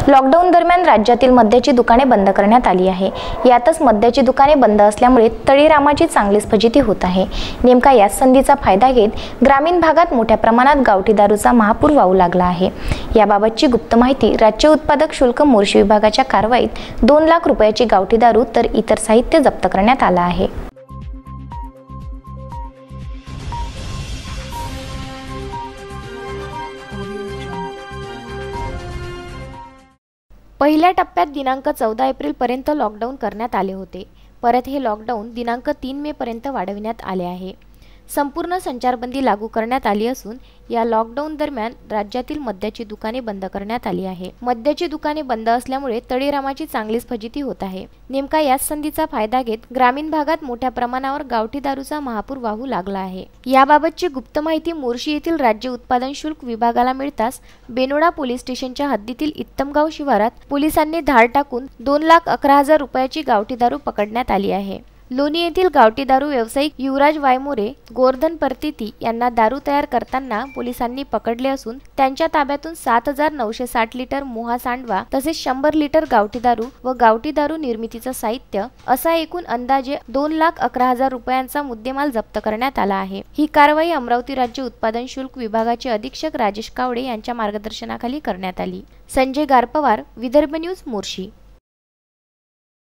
Lockdown दरम्यान राज्यातील मद्याची दुकाने बंद करण्यात आली आहे। यातच मद्याची दुकाने बंद असल्यामुळे तळीरामाची चांगलीच फजिती होत आहे। नेमका याच संधीचा फायदा घेत ग्रामीण भागात मोठ्या प्रमाणात गावठी दारूचा महापूर वाहू लागला आहे। याबाबतची गुप्त माहिती राज्य उत्पादक शुल्क मोर्शी विभागाच्या कारवाईत 2 लाख रुपयाची गावठी दारू तर इतर साहित्य जप्त करण्यात आलं आहे। पहिल्या टप्प्यात दिनांक 14 एप्रिल पर्यंत लॉकडाऊन करण्यात आले होते। परत हे लॉकडाऊन दिनांक 3 मे पर्यंत वाढविण्यात आले आहे। संपूर्ण संचारबंदी लागू करण्यात आली असून या लॉकडाऊन दरम्यान राज्यातील मद्याची दुकाने बंद करण्यात आली आहे। मद्याची दुकाने बंद असल्यामुळे तळीरामाची चांगलीच फजिती होत आहे। नेमका याच संधीचा फायदा घेत ग्रामीण भागात मोठ्या प्रमाणावर गावठी दारूचा महापूर वाहू लागला आहे। याबाबतची गुप्त माहिती मोर्शी येथील राज्य उत्पादन शुल्क विभागाला मिळताच बेनोडा पोलीस स्टेशनच्या हद्दीतील इत्तमगाव शिवारात पोलिसांनी धाड टाकून 2,11,000 रुपयाची गावठी दारू पकडण्यात आली आहे। लोणी येथील गावठी दारू व्यावसायिक युवराज वायमोरे, गोवर्धन परतिती यांना दारू तयार करताना पोलिसांनी पकडले असून त्यांच्या ताब्यातून 7,960 लिटर मोहा सांडवा तसेच 100 लिटर गावठी दारू व गावठी दारू निर्मितीचं साहित्य असा एकूण अंदाजे 2,11,000 रुपयांचा मुद्देमाल जप्त करण्यात आला आहे। ही कारवाई अमरावती राज्य उत्पादन शुल्क विभागाचे अधीक्षक राजेश कावडे यांच्या मार्गदर्शनाखाली करण्यात आली। संजय गारपवार, विदर्भ न्यूज, मोर्शी।